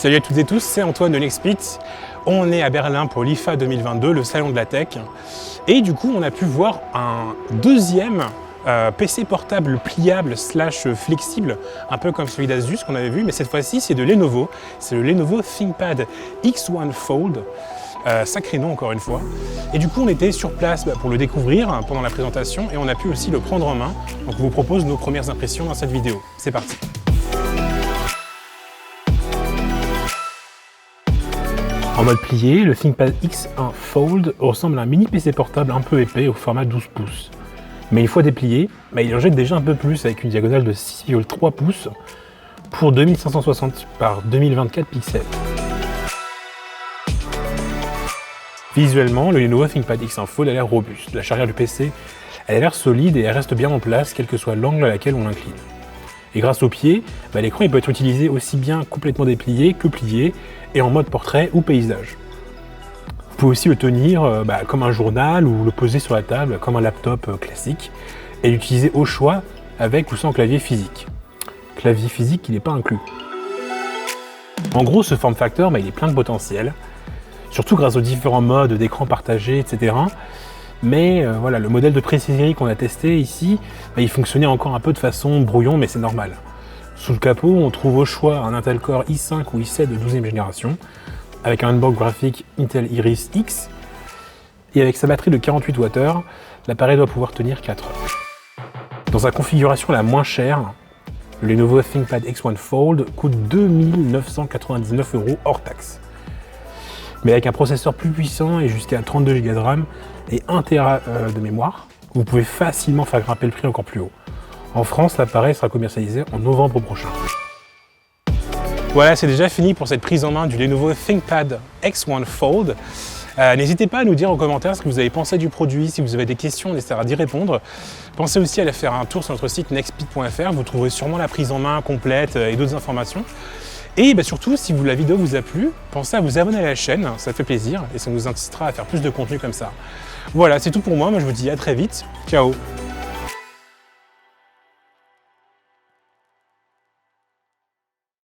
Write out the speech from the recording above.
Salut à toutes et tous, c'est Antoine de Nextpit. On est à Berlin pour l'IFA 2022, le salon de la tech. Et du coup, on a pu voir un deuxième PC portable pliable / flexible, un peu comme celui d'Asus qu'on avait vu, mais cette fois-ci, c'est de Lenovo. C'est le Lenovo ThinkPad X1 Fold. Sacré nom encore une fois. Et du coup, on était sur place pour le découvrir pendant la présentation et on a pu aussi le prendre en main. Donc, on vous propose nos premières impressions dans cette vidéo. C'est parti. En mode plié, le ThinkPad X1 Fold ressemble à un mini PC portable un peu épais au format 12 pouces. Mais une fois déplié, il en jette déjà un peu plus avec une diagonale de 6,3 pouces pour 2560 par 2024 pixels. Visuellement, le Lenovo ThinkPad X1 Fold a l'air robuste. La charnière du PC, elle a l'air solide et elle reste bien en place, quel que soit l'angle à laquelle on l'incline. Et grâce au pied, l'écran peut être utilisé aussi bien complètement déplié que plié, et en mode portrait ou paysage. Vous pouvez aussi le tenir comme un journal ou le poser sur la table comme un laptop classique, et l'utiliser au choix avec ou sans clavier physique. Clavier physique qui n'est pas inclus. En gros, ce form factor, il est plein de potentiel, surtout grâce aux différents modes d'écran partagé, etc. Mais le modèle de pré-série qu'on a testé ici, il fonctionnait encore un peu de façon brouillon, mais c'est normal. Sous le capot, on trouve au choix un Intel Core i5 ou i7 de 12e génération, avec un onboard graphique Intel Iris X, et avec sa batterie de 48 Wh, l'appareil doit pouvoir tenir 4 heures. Dans sa configuration la moins chère, le Lenovo ThinkPad X1 Fold coûte 2 999 € hors taxe. Mais avec un processeur plus puissant et jusqu'à 32 Go de RAM et 1 Tera de mémoire, vous pouvez facilement faire grimper le prix encore plus haut. En France, l'appareil sera commercialisé en novembre prochain. Voilà, c'est déjà fini pour cette prise en main du Lenovo ThinkPad X1 Fold. N'hésitez pas à nous dire en commentaire ce que vous avez pensé du produit. Si vous avez des questions, on essaiera d'y répondre. Pensez aussi à aller faire un tour sur notre site nextpit.fr. Vous trouverez sûrement la prise en main complète et d'autres informations. Et surtout, si la vidéo vous a plu, pensez à vous abonner à la chaîne, ça fait plaisir et ça nous incitera à faire plus de contenu comme ça. Voilà, c'est tout pour moi, je vous dis à très vite, ciao.